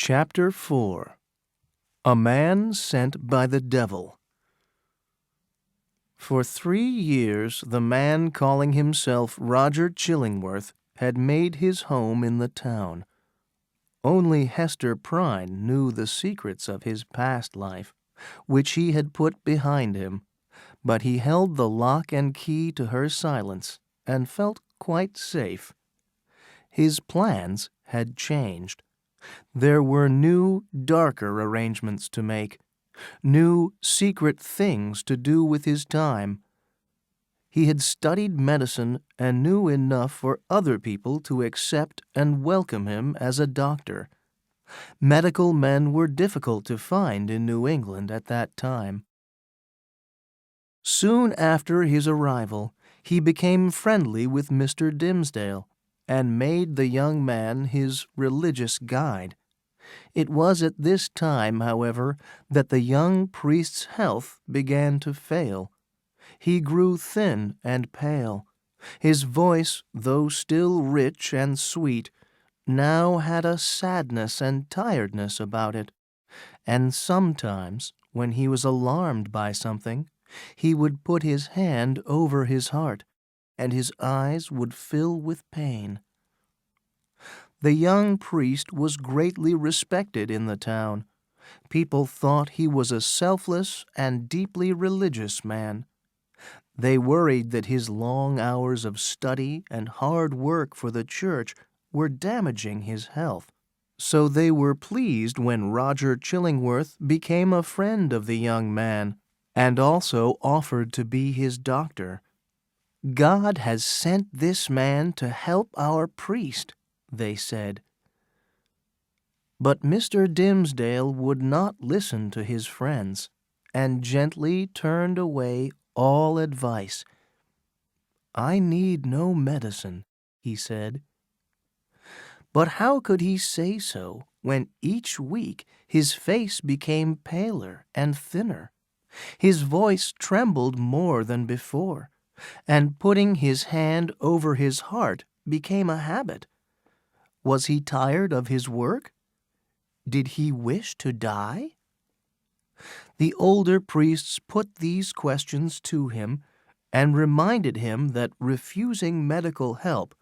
Chapter 4 A Man Sent by the Devil. For 3 years the man calling himself Roger Chillingworth had made his home in the town. Only Hester Prynne knew the secrets of his past life, which he had put behind him, but he held the lock and key to her silence and felt quite safe. His plans had changed. There were new, darker arrangements to make, new, secret things to do with his time. He had studied medicine and knew enough for other people to accept and welcome him as a doctor. Medical men were difficult to find in New England at that time. Soon after his arrival, he became friendly with Mr. Dimsdale, and made the young man his religious guide. It was at this time, however, that the young priest's health began to fail. He grew thin and pale. His voice, though still rich and sweet, now had a sadness and tiredness about it, and sometimes, when he was alarmed by something, he would put his hand over his heart, and his eyes would fill with pain. The young priest was greatly respected in the town. People thought he was a selfless and deeply religious man. They worried that his long hours of study and hard work for the church were damaging his health. So they were pleased when Roger Chillingworth became a friend of the young man, and also offered to be his doctor. "God has sent this man to help our priest," they said. But Mr. Dimsdale would not listen to his friends, and gently turned away all advice. "I need no medicine," he said. But how could he say so when each week his face became paler and thinner? His voice trembled more than before, and putting his hand over his heart became a habit. Was he tired of his work? Did he wish to die? The older priests put these questions to him and reminded him that refusing medical help,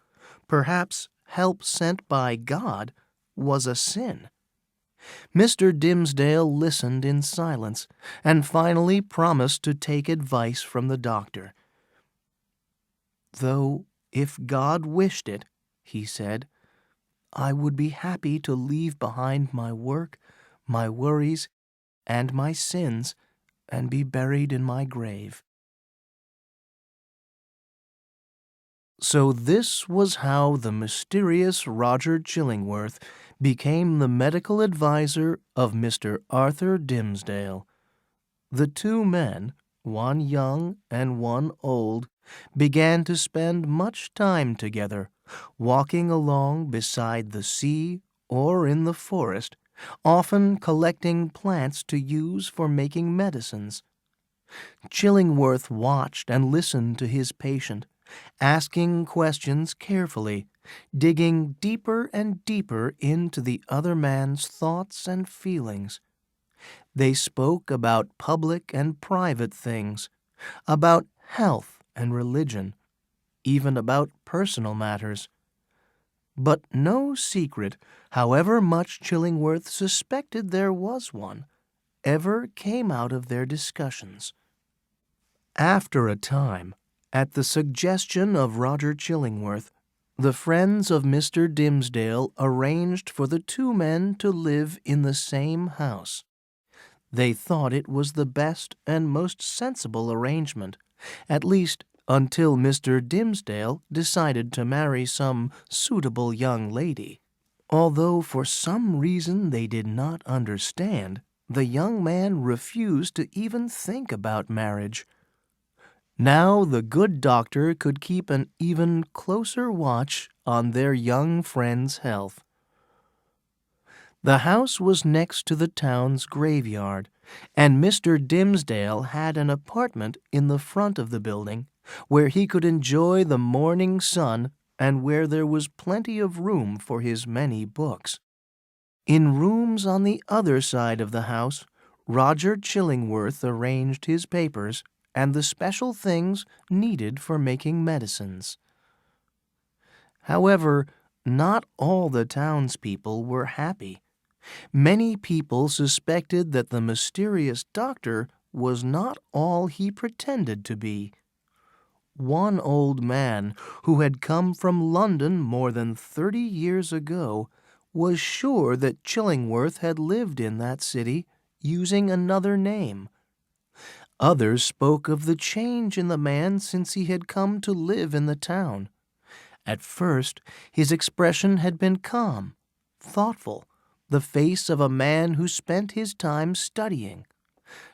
perhaps help sent by God, was a sin. Mr. Dimsdale listened in silence and finally promised to take advice from the doctor. "Though, if God wished it," he said, "I would be happy to leave behind my work, my worries, and my sins, and be buried in my grave." So this was how the mysterious Roger Chillingworth became the medical adviser of Mr. Arthur Dimsdale. The two men, one young and one old, began to spend much time together, walking along beside the sea or in the forest, often collecting plants to use for making medicines. Chillingworth watched and listened to his patient, asking questions carefully, digging deeper and deeper into the other man's thoughts and feelings. They spoke about public and private things, about health and religion, even about personal matters. But no secret, however much Chillingworth suspected there was one, ever came out of their discussions. After a time, at the suggestion of Roger Chillingworth, the friends of Mr. Dimsdale arranged for the two men to live in the same house. They thought it was the best and most sensible arrangement, at least until Mr. Dimsdale decided to marry some suitable young lady. Although for some reason they did not understand, the young man refused to even think about marriage. Now the good doctor could keep an even closer watch on their young friend's health. The house was next to the town's graveyard, and Mr. Dimsdale had an apartment in the front of the building where he could enjoy the morning sun and where there was plenty of room for his many books. In rooms on the other side of the house, Roger Chillingworth arranged his papers and the special things needed for making medicines. However, not all the townspeople were happy. Many people suspected that the mysterious doctor was not all he pretended to be. One old man, who had come from London more than 30 years ago, was sure that Chillingworth had lived in that city using another name. Others spoke of the change in the man since he had come to live in the town. At first, his expression had been calm, thoughtful, the face of a man who spent his time studying.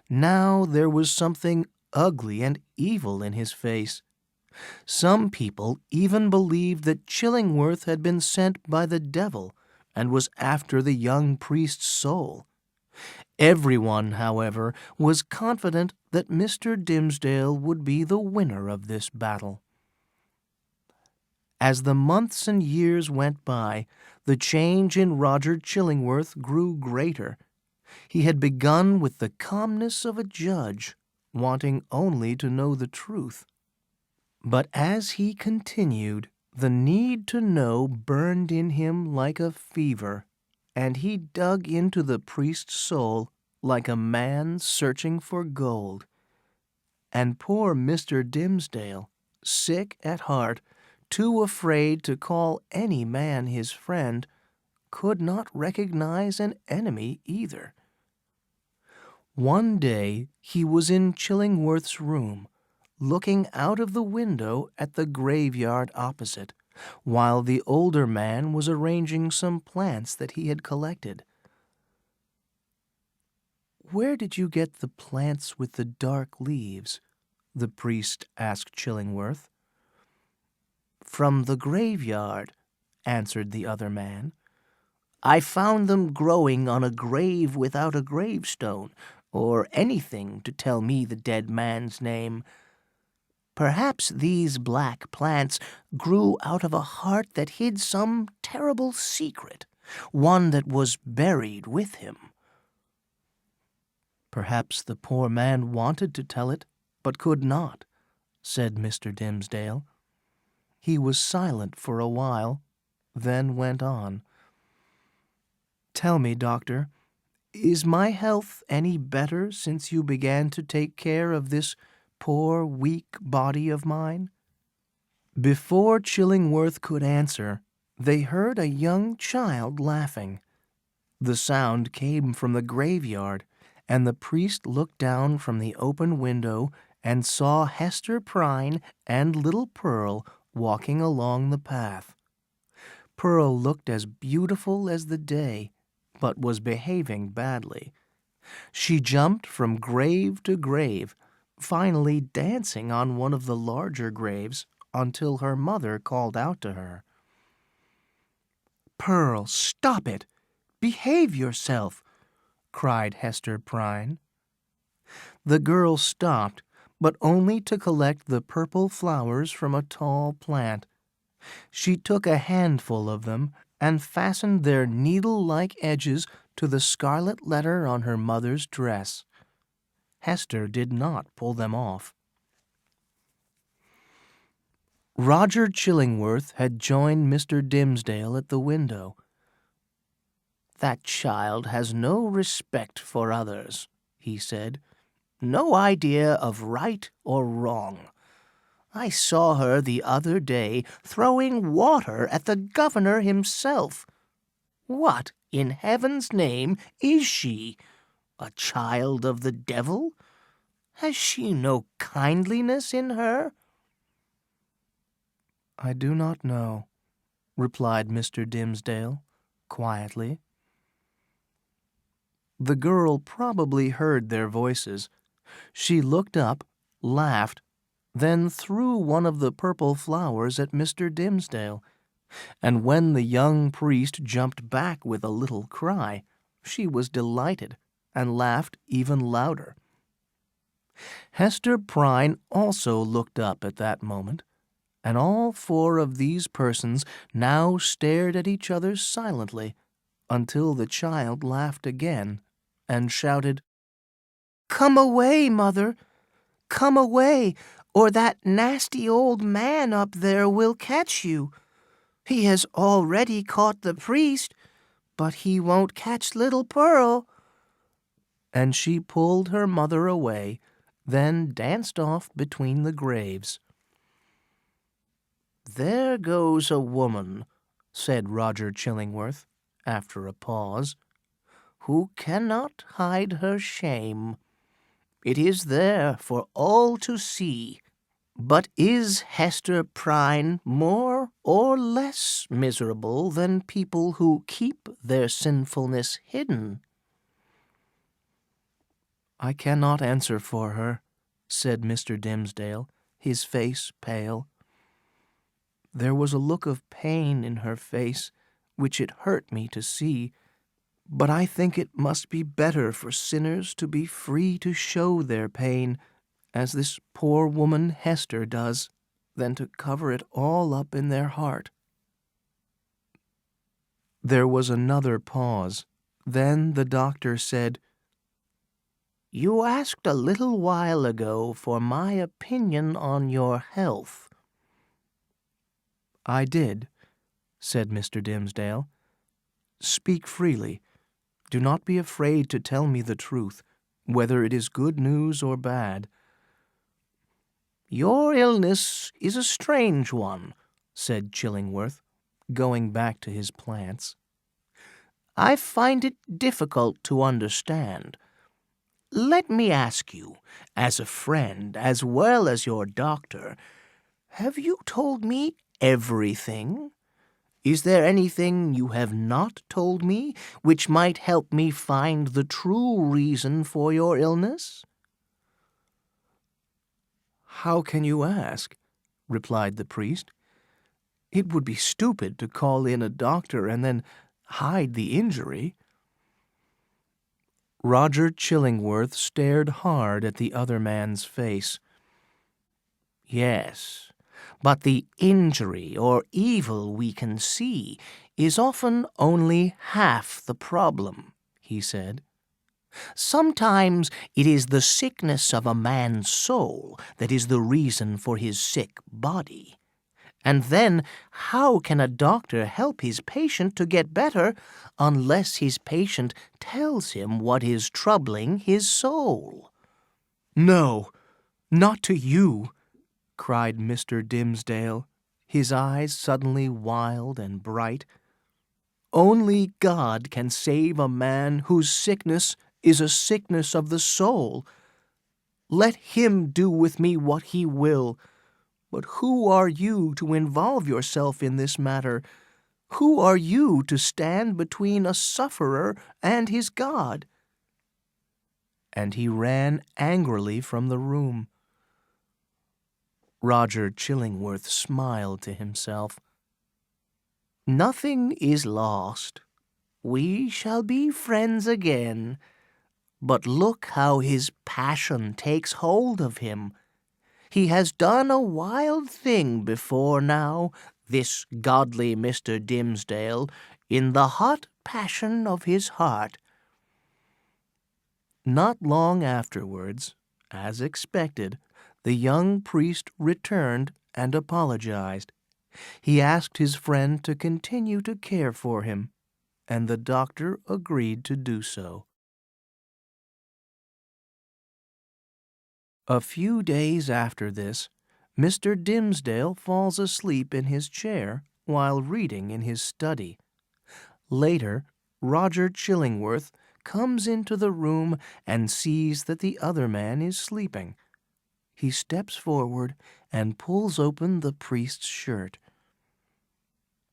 Now there was something ugly and evil in his face. Some people even believed that Chillingworth had been sent by the devil and was after the young priest's soul. Everyone, however, was confident that Mr. Dimsdale would be the winner of this battle. As the months and years went by, the change in Roger Chillingworth grew greater. He had begun with the calmness of a judge, wanting only to know the truth. But as he continued, the need to know burned in him like a fever, and he dug into the priest's soul like a man searching for gold. And poor Mr. Dimsdale, sick at heart, too afraid to call any man his friend, could not recognize an enemy either. One day he was in Chillingworth's room, looking out of the window at the graveyard opposite, while the older man was arranging some plants that he had collected. "Where did you get the plants with the dark leaves?" the priest asked Chillingworth. "From the graveyard," answered the other man. "I found them growing on a grave without a gravestone, or anything to tell me the dead man's name. Perhaps these black plants grew out of a heart that hid some terrible secret, one that was buried with him." "Perhaps the poor man wanted to tell it, but could not," said Mr. Dimsdale. He was silent for a while, then went on. "Tell me, doctor, is my health any better since you began to take care of this poor, weak body of mine?" Before Chillingworth could answer, they heard a young child laughing. The sound came from the graveyard, and the priest looked down from the open window and saw Hester Prynne and little Pearl walking along the path. Pearl looked as beautiful as the day, but was behaving badly. She jumped from grave to grave, finally dancing on one of the larger graves until her mother called out to her. "Pearl, stop it! Behave yourself!" cried Hester Prynne. The girl stopped, but only to collect the purple flowers from a tall plant. She took a handful of them and fastened their needle-like edges to the scarlet letter on her mother's dress. Hester did not pull them off. Roger Chillingworth had joined Mr. Dimsdale at the window. "That child has no respect for others," he said. "No idea of right or wrong. I saw her the other day throwing water at the governor himself. What, in heaven's name, is she? A child of the devil? Has she no kindliness in her?" "I do not know," replied Mr. Dimsdale, quietly. The girl probably heard their voices. She looked up, laughed, then threw one of the purple flowers at Mr. Dimsdale, and when the young priest jumped back with a little cry, she was delighted and laughed even louder. Hester Prynne also looked up at that moment, and all four of these persons now stared at each other silently, until the child laughed again and shouted, "Come away, mother! Come away, or that nasty old man up there will catch you. He has already caught the priest, but he won't catch little Pearl." And she pulled her mother away, then danced off between the graves. "There goes a woman," said Roger Chillingworth, after a pause, "who cannot hide her shame. It is there for all to see. But is Hester Prynne more or less miserable than people who keep their sinfulness hidden?" "I cannot answer for her," said Mr. Dimsdale, his face pale. There was a look of pain in her face which it hurt me to see, but I think it must be better for sinners to be free to show their pain, as this poor woman Hester does, than to cover it all up in their heart. There was another pause. Then the doctor said, "You asked a little while ago for my opinion on your health." "I did," said Mr. Dimsdale. "Speak freely. Do not be afraid to tell me the truth, whether it is good news or bad." "Your illness is a strange one," said Chillingworth, going back to his plants. "I find it difficult to understand. Let me ask you, as a friend as well as your doctor, have you told me everything? Is there anything you have not told me which might help me find the true reason for your illness?" "How can you ask?" replied the priest. "It would be stupid to call in a doctor and then hide the injury." Roger Chillingworth stared hard at the other man's face. "Yes, but the injury or evil we can see is often only half the problem," he said. "Sometimes it is the sickness of a man's soul that is the reason for his sick body. And then how can a doctor help his patient to get better unless his patient tells him what is troubling his soul?" "No, not to you," cried Mr. Dimsdale, his eyes suddenly wild and bright. "Only God can save a man whose sickness is a sickness of the soul. Let him do with me what he will. But who are you to involve yourself in this matter? Who are you to stand between a sufferer and his God?" And he ran angrily from the room. Roger Chillingworth smiled to himself. "Nothing is lost. We shall be friends again. But look how his passion takes hold of him. He has done a wild thing before now, this godly Mr. Dimsdale, in the hot passion of his heart." Not long afterwards, as expected, the young priest returned and apologized. He asked his friend to continue to care for him, and the doctor agreed to do so. A few days after this, Mr. Dimsdale falls asleep in his chair while reading in his study. Later, Roger Chillingworth comes into the room and sees that the other man is sleeping. He steps forward and pulls open the priest's shirt.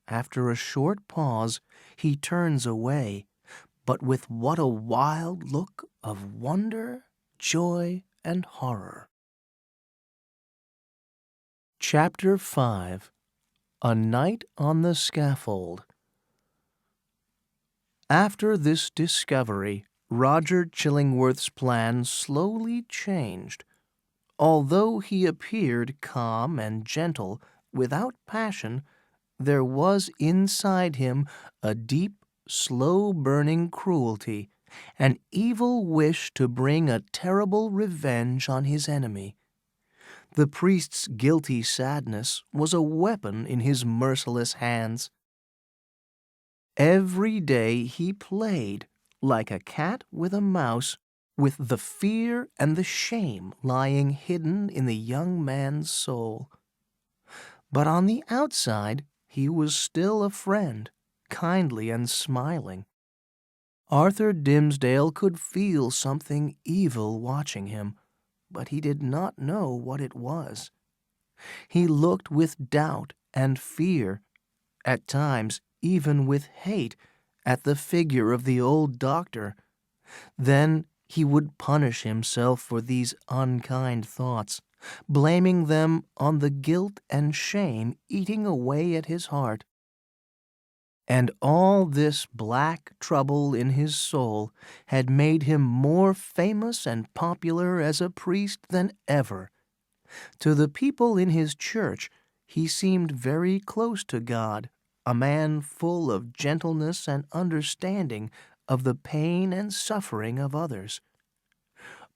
After a short pause, he turns away, but with what a wild look of wonder, joy, and horror. Chapter 5. A Night on the Scaffold. After this discovery, Roger Chillingworth's plan slowly changed. Although he appeared calm and gentle, without passion, there was inside him a deep, slow-burning cruelty, an evil wish to bring a terrible revenge on his enemy. The priest's guilty sadness was a weapon in his merciless hands. Every day he played, like a cat with a mouse, with the fear and the shame lying hidden in the young man's soul. But on the outside he was still a friend, kindly and smiling. Arthur Dimmesdale could feel something evil watching him, but he did not know what it was. He looked with doubt and fear, at times even with hate, at the figure of the old doctor. Then he would punish himself for these unkind thoughts, blaming them on the guilt and shame eating away at his heart. And all this black trouble in his soul had made him more famous and popular as a priest than ever. To the people in his church, he seemed very close to God, a man full of gentleness and understanding of the pain and suffering of others.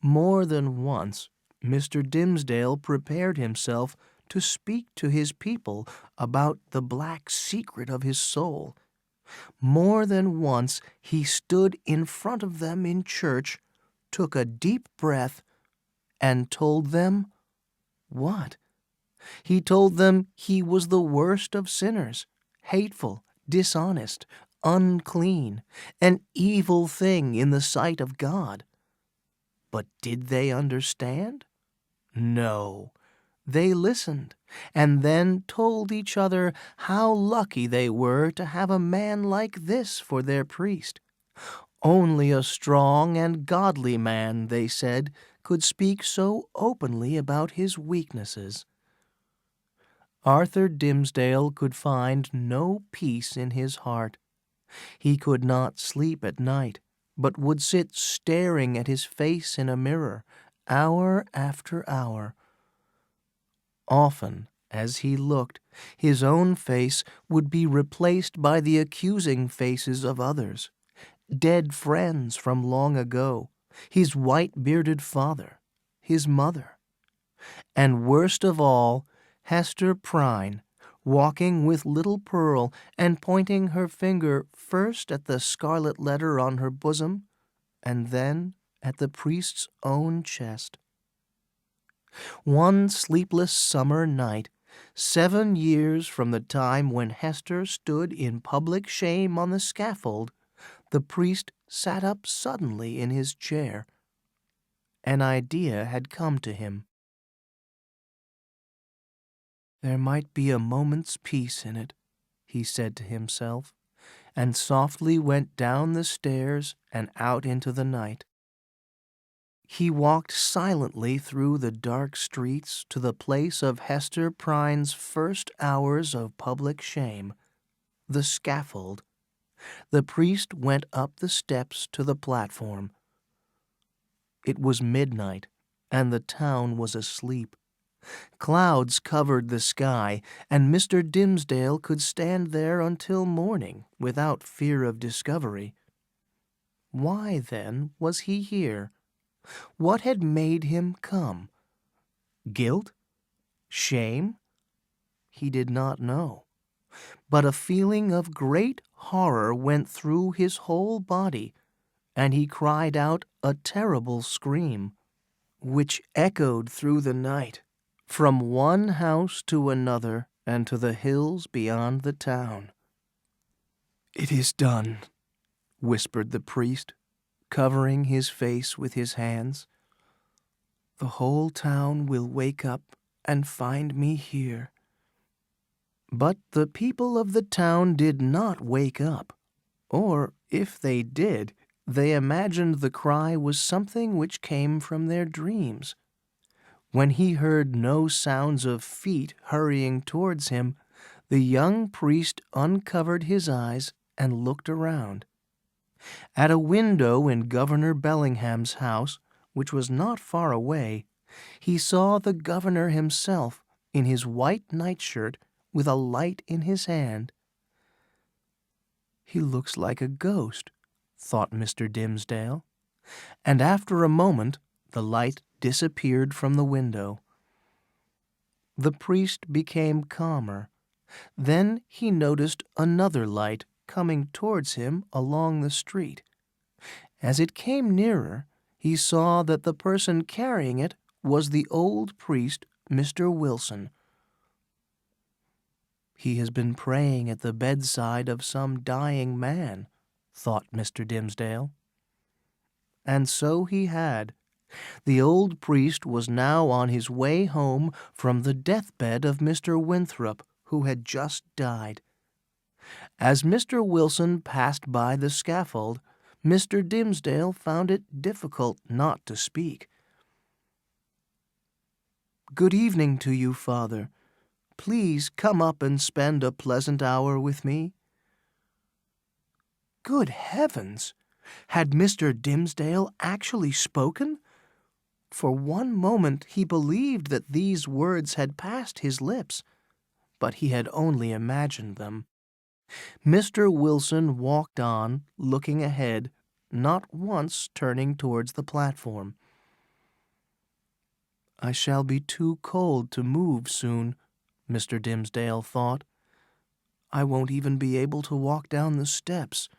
More than once, Mr. Dimmesdale prepared himself to speak to his people about the black secret of his soul. More than once he stood in front of them in church, took a deep breath, and told them what? He told them he was the worst of sinners, hateful, dishonest, unclean, an evil thing in the sight of God. But did they understand? No. They listened, and then told each other how lucky they were to have a man like this for their priest. Only a strong and godly man, they said, could speak so openly about his weaknesses. Arthur Dimmesdale could find no peace in his heart. He could not sleep at night, but would sit staring at his face in a mirror, hour after hour. Often, as he looked, his own face would be replaced by the accusing faces of others, dead friends from long ago, his white-bearded father, his mother, and worst of all, Hester Prynne, walking with little Pearl and pointing her finger first at the scarlet letter on her bosom and then at the priest's own chest. One sleepless summer night, 7 years from the time when Hester stood in public shame on the scaffold, the priest sat up suddenly in his chair. An idea had come to him. There might be a moment's peace in it, he said to himself, and softly went down the stairs and out into the night. He walked silently through the dark streets to the place of Hester Prynne's first hours of public shame, the scaffold. The priest went up the steps to the platform. It was midnight, and the town was asleep. Clouds covered the sky, and Mr. Dimmesdale could stand there until morning without fear of discovery. Why, then, was he here? What had made him come? Guilt? Shame? He did not know. But a feeling of great horror went through his whole body, and he cried out a terrible scream, which echoed through the night, from one house to another and to the hills beyond the town. "It is done," whispered the priest, covering his face with his hands. "The whole town will wake up and find me here." But the people of the town did not wake up, or, if they did, they imagined the cry was something which came from their dreams. When he heard no sounds of feet hurrying towards him, the young priest uncovered his eyes and looked around. At a window in Governor Bellingham's house, which was not far away, he saw the governor himself in his white nightshirt with a light in his hand. "He looks like a ghost," thought Mr. Dimsdale, and after a moment the light disappeared from the window. The priest became calmer. Then he noticed another light coming towards him along the street. As it came nearer, he saw that the person carrying it was the old priest, Mr. Wilson. "He has been praying at the bedside of some dying man," thought Mr. Dimsdale. And so he had. The old priest was now on his way home from the deathbed of Mr. Winthrop, who had just died. As Mr. Wilson passed by the scaffold, Mr. Dimsdale found it difficult not to speak. "Good evening to you, Father. Please come up and spend a pleasant hour with me." Good heavens! Had Mr. Dimsdale actually spoken? For one moment he believed that these words had passed his lips, but he had only imagined them. Mr. Wilson walked on, looking ahead, not once turning towards the platform. "I shall be too cold to move soon," Mr. Dimsdale thought. "I won't even be able to walk down the steps."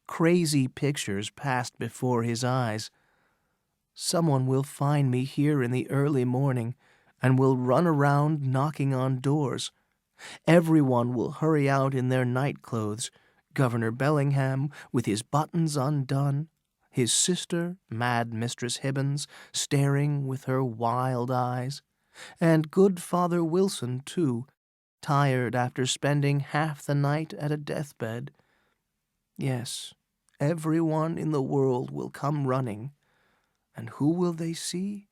Crazy pictures passed before his eyes. Someone will find me here in the early morning and will run around knocking on doors. Everyone will hurry out in their night clothes. Governor Bellingham with his buttons undone, his sister, Mad Mistress Hibbins, staring with her wild eyes, and good Father Wilson, too, tired after spending half the night at a deathbed. Yes, everyone in the world will come running. And who will they see?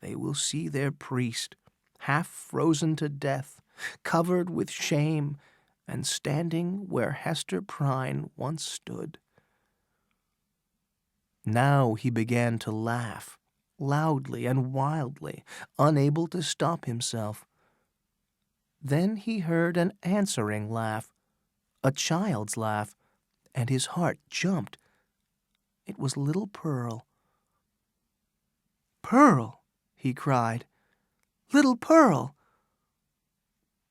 They will see their priest, half frozen to death, covered with shame, and standing where Hester Prynne once stood. Now he began to laugh, loudly and wildly, unable to stop himself. Then he heard an answering laugh, a child's laugh, and his heart jumped. It was little Pearl. "Pearl!" he cried. "Little Pearl!"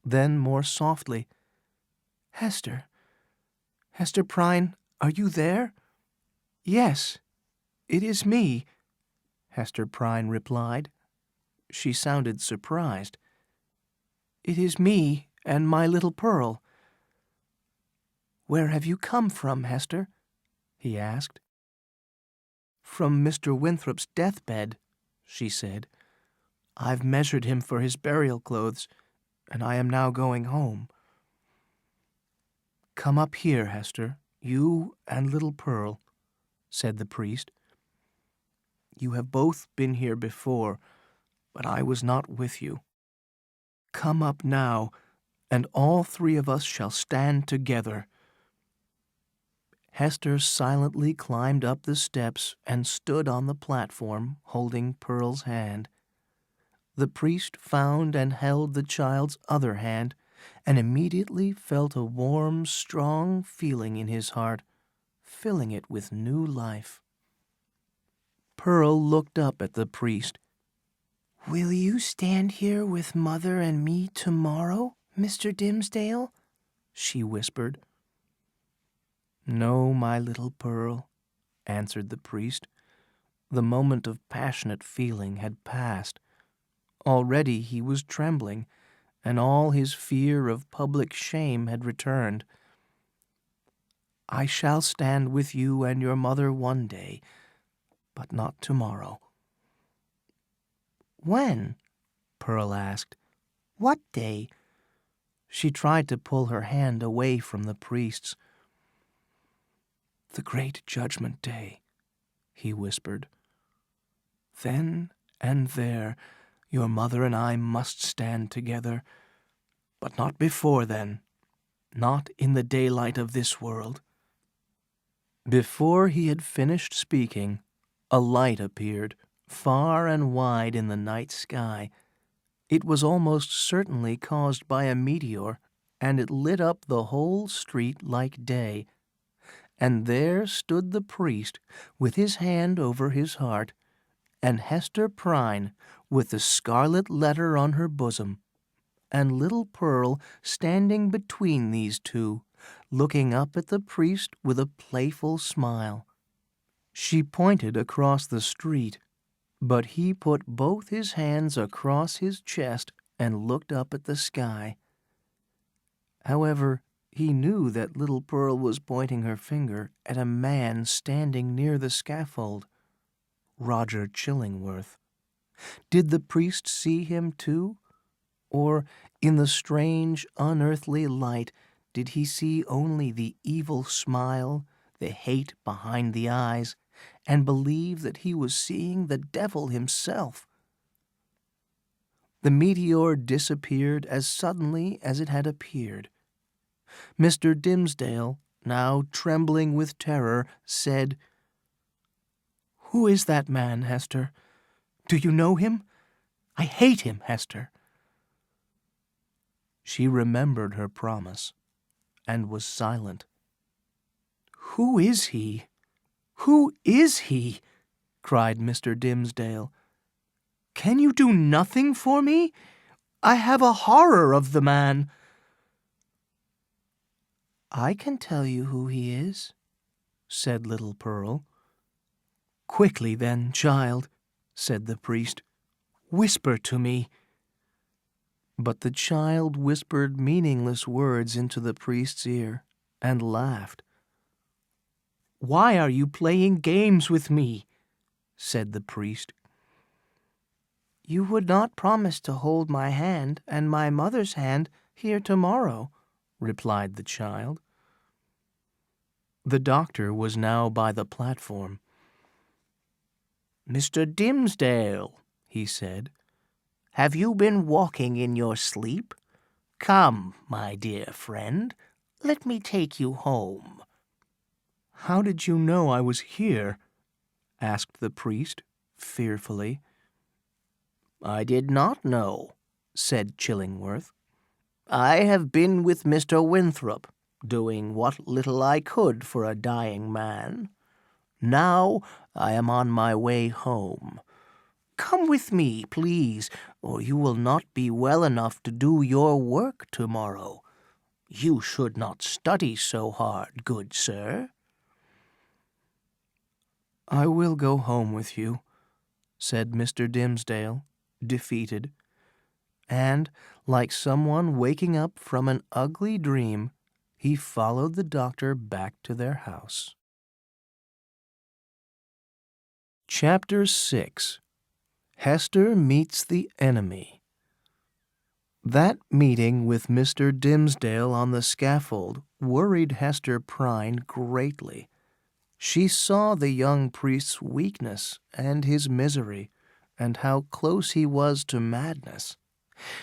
Then more softly, "Hester, Hester Prynne, are you there?" "Yes, it is me," Hester Prynne replied. She sounded surprised. "It is me and my little Pearl." "Where have you come from, Hester?" he asked. "From Mr. Winthrop's deathbed," she said. "I've measured him for his burial clothes, and I am now going home." "Come up here, Hester, you and little Pearl," said the priest. "You have both been here before, but I was not with you. Come up now, and all three of us shall stand together." Hester silently climbed up the steps and stood on the platform, holding Pearl's hand. The priest found and held the child's other hand, and immediately felt a warm, strong feeling in his heart, filling it with new life. Pearl looked up at the priest. "Will you stand here with Mother and me tomorrow, Mr. Dimsdale?" she whispered. "No, my little Pearl," answered the priest. The moment of passionate feeling had passed. Already he was trembling, and all his fear of public shame had returned. "I shall stand with you and your mother one day, but not tomorrow." "When?" Pearl asked. "What day?" She tried to pull her hand away from the priest's. "The great judgment day," he whispered. "Then and there your mother and I must stand together, but not before then, not in the daylight of this world." Before he had finished speaking, a light appeared, far and wide in the night sky. It was almost certainly caused by a meteor, and it lit up the whole street like day. And there stood the priest with his hand over his heart, and Hester Prynne with the scarlet letter on her bosom, and little Pearl standing between these two, looking up at the priest with a playful smile. She pointed across the street, but he put both his hands across his chest and looked up at the sky. However, he knew that little Pearl was pointing her finger at a man standing near the scaffold, Roger Chillingworth. Did the priest see him too? Or, in the strange, unearthly light, did he see only the evil smile, the hate behind the eyes, and believe that he was seeing the devil himself? The meteor disappeared as suddenly as it had appeared. Mr. Dimsdale, now trembling with terror, said, "Who is that man, Hester? Do you know him? I hate him, Hester." She remembered her promise, and was silent. "Who is he? Who is he?" cried Mr. Dimsdale. "Can you do nothing for me? I have a horror of the man." "I can tell you who he is," said little Pearl. "Quickly then, child," said the priest. "Whisper to me." But the child whispered meaningless words into the priest's ear, and laughed. "Why are you playing games with me?" said the priest. "You would not promise to hold my hand and my mother's hand here tomorrow," replied the child. The doctor was now by the platform. "Mr. Dimsdale," he said, "have you been walking in your sleep? Come, my dear friend, let me take you home." "How did you know I was here?" asked the priest, fearfully. "I did not know," said Chillingworth. "I have been with Mr. Winthrop, doing what little I could for a dying man. Now I am on my way home. Come with me, please, or you will not be well enough to do your work tomorrow. You should not study so hard, good sir." "I will go home with you," said Mr. Dimsdale, defeated, and, like someone waking up from an ugly dream, he followed the doctor back to their house. Chapter 6. Hester Meets the Enemy. That meeting with Mr. Dimsdale on the scaffold worried Hester Prynne greatly. She saw the young priest's weakness and his misery, and how close he was to madness.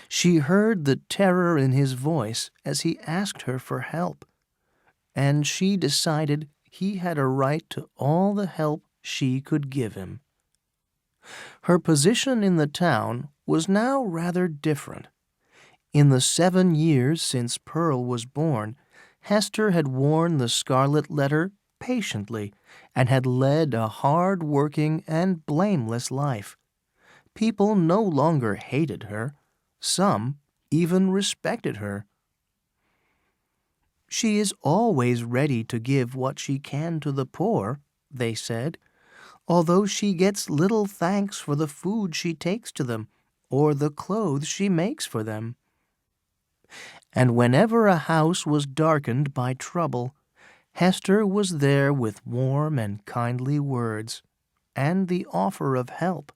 She heard the terror in his voice as he asked her for help, and she decided he had a right to all the help she could give him. Her position in the town was now rather different. In the 7 years since Pearl was born, Hester had worn the scarlet letter patiently and had led a hard-working and blameless life. People no longer hated her. Some even respected her. "She is always ready to give what she can to the poor," they said, "although she gets little thanks for the food she takes to them or the clothes she makes for them." And whenever a house was darkened by trouble, Hester was there with warm and kindly words, and the offer of help.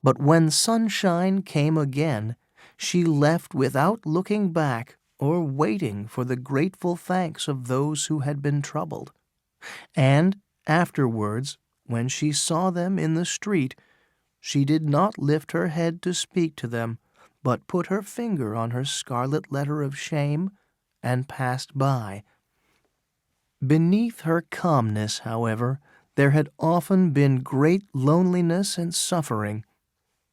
But when sunshine came again, she left without looking back or waiting for the grateful thanks of those who had been troubled. And afterwards, when she saw them in the street, she did not lift her head to speak to them, but put her finger on her scarlet letter of shame and passed by. Beneath her calmness, however, there had often been great loneliness and suffering.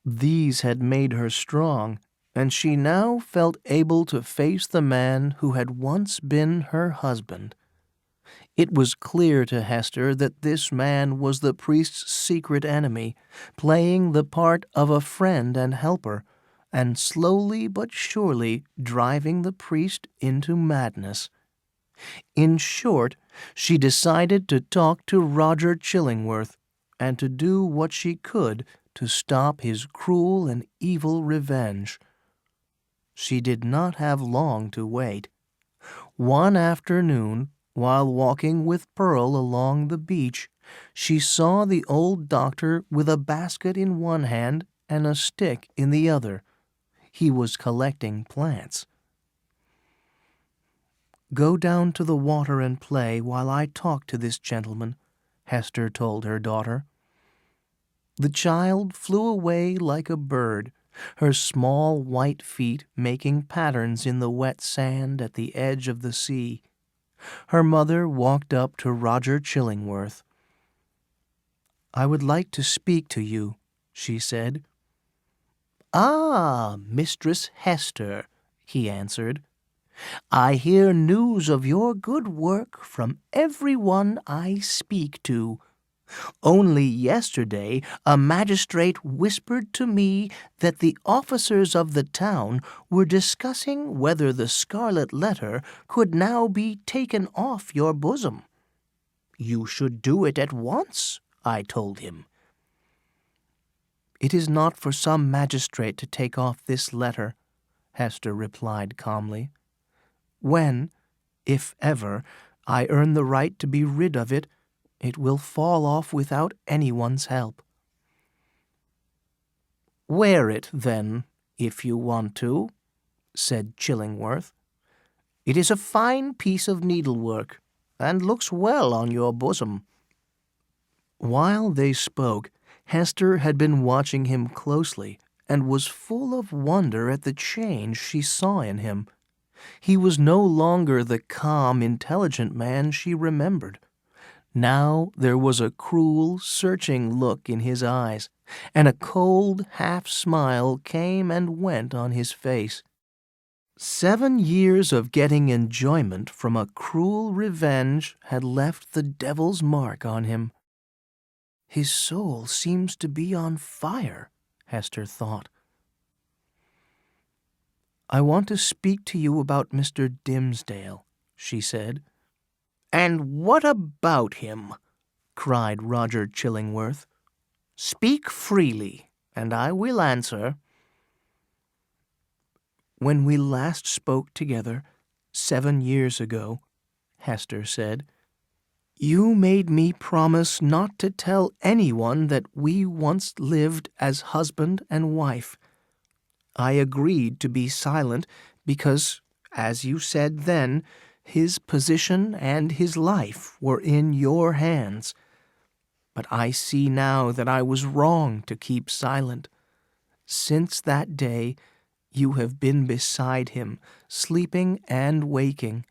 These had made her strong, and she now felt able to face the man who had once been her husband. It was clear to Hester that this man was the priest's secret enemy, playing the part of a friend and helper, and slowly but surely driving the priest into madness. In short, she decided to talk to Roger Chillingworth, and to do what she could to stop his cruel and evil revenge. She did not have long to wait. One afternoon, while walking with Pearl along the beach, she saw the old doctor with a basket in one hand and a stick in the other. He was collecting plants. "Go down to the water and play while I talk to this gentleman," Hester told her daughter. The child flew away like a bird, her small white feet making patterns in the wet sand at the edge of the sea. Her mother walked up to Roger Chillingworth. "I would like to speak to you," she said. "Ah, Mistress Hester," he answered. "I hear news of your good work from everyone I speak to. Only yesterday a magistrate whispered to me that the officers of the town were discussing whether the Scarlet letter could now be taken off your bosom. You should do it at once, I told him. "It is not for some magistrate to take off this letter," Hester replied calmly. "When, if ever, I earn the right to be rid of it, it will fall off without anyone's help." "Wear it, then, if you want to," said Chillingworth. "It is a fine piece of needlework, and looks well on your bosom." While they spoke, Hester had been watching him closely and was full of wonder at the change she saw in him. He was no longer the calm, intelligent man she remembered. Now there was a cruel, searching look in his eyes, and a cold half-smile came and went on his face. 7 years of getting enjoyment from a cruel revenge had left the devil's mark on him. "His soul seems to be on fire," Hester thought. "I want to speak to you about Mr. Dimsdale," she said. "And what about him?" cried Roger Chillingworth. "Speak freely, and I will answer." "When we last spoke together, 7 years ago," Hester said, "you made me promise not to tell anyone that we once lived as husband and wife. I agreed to be silent because, as you said then, his position and his life were in your hands. But I see now that I was wrong to keep silent. Since that day, you have been beside him, sleeping and waking.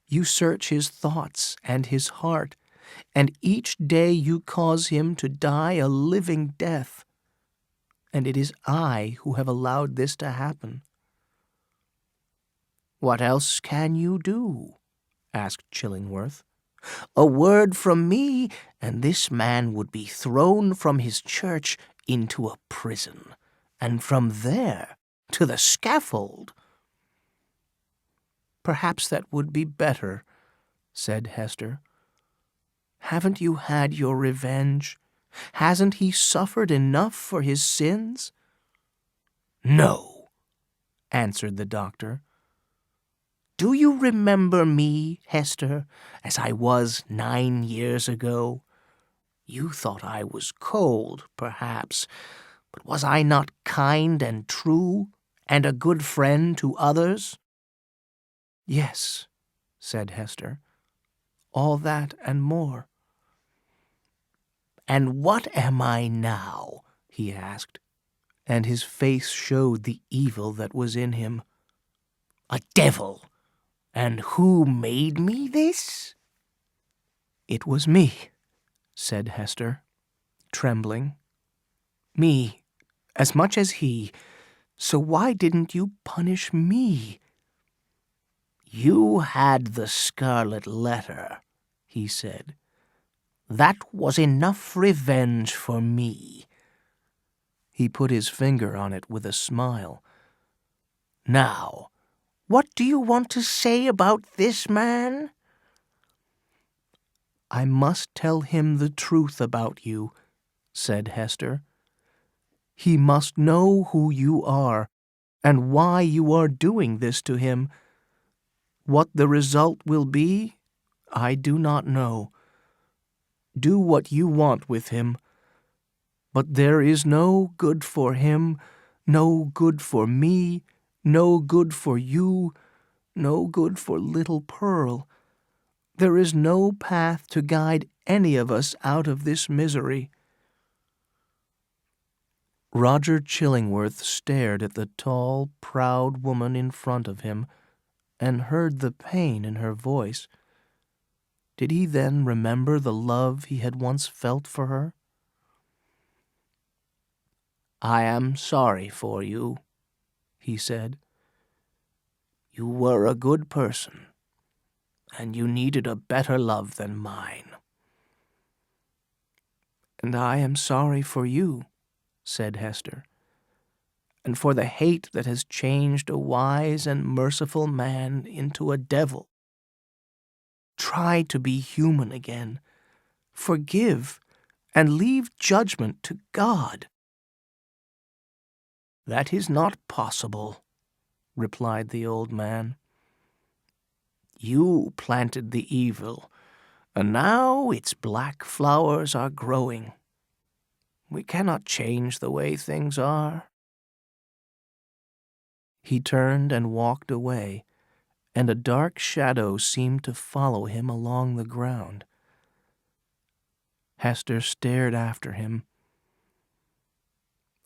You search his thoughts and his heart, and each day you cause him to die a living death. And it is I who have allowed this to happen." "What else can you do?" asked Chillingworth. "A word from me, and this man would be thrown from his church into a prison, and from there to the scaffold." "Perhaps that would be better," said Hester. "Haven't you had your revenge? Hasn't he suffered enough for his sins?" "No," answered the doctor. "Do you remember me, Hester, as I was 9 years ago? You thought I was cold, perhaps, but was I not kind and true, and a good friend to others?" "Yes," said Hester, "all that and more." "And what am I now?" he asked, and his face showed the evil that was in him. "A devil! And who made me this?" "It was me," said Hester, trembling. "Me, as much as he, So why didn't you punish me?" "You had the Scarlet Letter," he said. "That was enough revenge for me." He put his finger on it with a smile. "Now, what do you want to say about this man?" "I must tell him the truth about you," said Hester. "He must know who you are and why you are doing this to him. What the result will be, I do not know. Do what you want with him. But there is no good for him, no good for me, no good for you, no good for little Pearl. There is no path to guide any of us out of this misery." Roger Chillingworth stared at the tall, proud woman in front of him and heard the pain in her voice. Did he then remember the love he had once felt for her? "I am sorry for you," he said. "You were a good person, and you needed a better love than mine." "And I am sorry for you," said Hester, "and for the hate that has changed a wise and merciful man into a devil. Try to be human again. Forgive, and leave judgment to God." "That is not possible," replied the old man. "You planted the evil, and now its black flowers are growing. We cannot change the way things are." He turned and walked away, and a dark shadow seemed to follow him along the ground. Hester stared after him.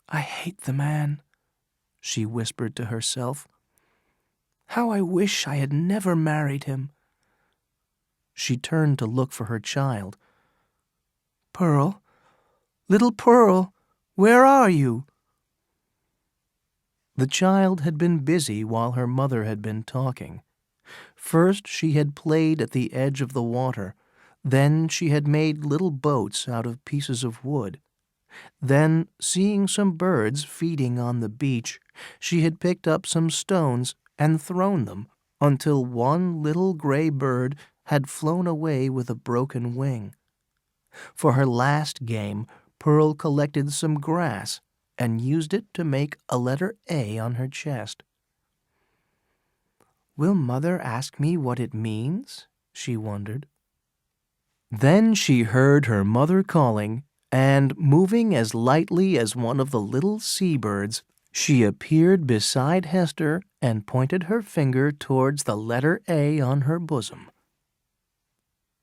"I hate the man," she whispered to herself. "How I wish I had never married him." She turned to look for her child. "Pearl, little Pearl, where are you?" The child had been busy while her mother had been talking. First she had played at the edge of the water. Then she had made little boats out of pieces of wood. Then, seeing some birds feeding on the beach, she had picked up some stones and thrown them until one little gray bird had flown away with a broken wing. For her last game, Pearl collected some grass and used it to make a letter A on her chest. "Will Mother ask me what it means?" she wondered. Then she heard her mother calling, and, moving as lightly as one of the little sea-birds, she appeared beside Hester and pointed her finger towards the letter A on her bosom.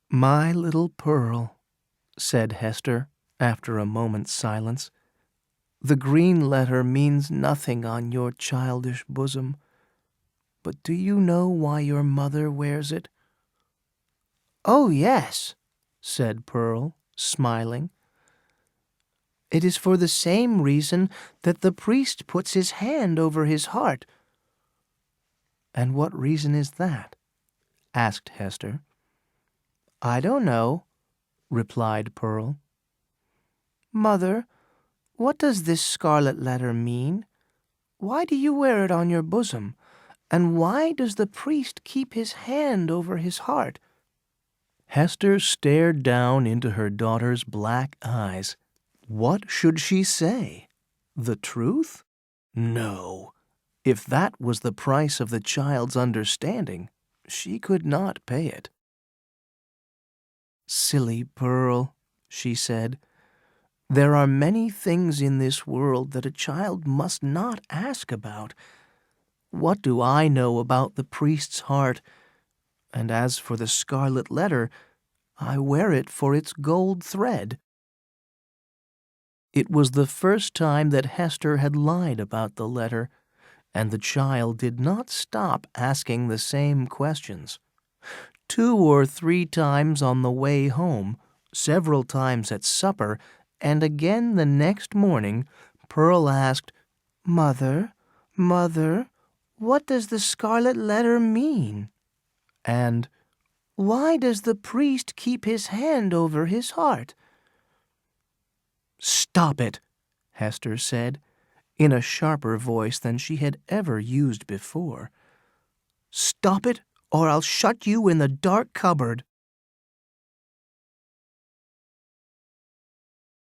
"My little Pearl," said Hester, after a moment's silence, "the green letter means nothing on your childish bosom. But do you know why your mother wears it?" "Oh, yes," said Pearl, smiling. "It is for the same reason that the priest puts his hand over his heart." "And what reason is that?" asked Hester. "I don't know," replied Pearl. "Mother, what does this scarlet letter mean? Why do you wear it on your bosom? And why does the priest keep his hand over his heart?" Hester stared down into her daughter's black eyes. What should she say? The truth? No. If that was the price of the child's understanding, she could not pay it. "Silly Pearl," she said. "There are many things in this world that a child must not ask about. What do I know about the priest's heart? And as for the scarlet letter, I wear it for its gold thread." It was the first time that Hester had lied about the letter, and the child did not stop asking the same questions. 2 or 3 times on the way home, several times at supper, and again the next morning, Pearl asked, "Mother, Mother, what does the scarlet letter mean? And why does the priest keep his hand over his heart? Stop it, Hester said, in a sharper voice than she had ever used before. Stop it, or I'll shut you in the dark cupboard.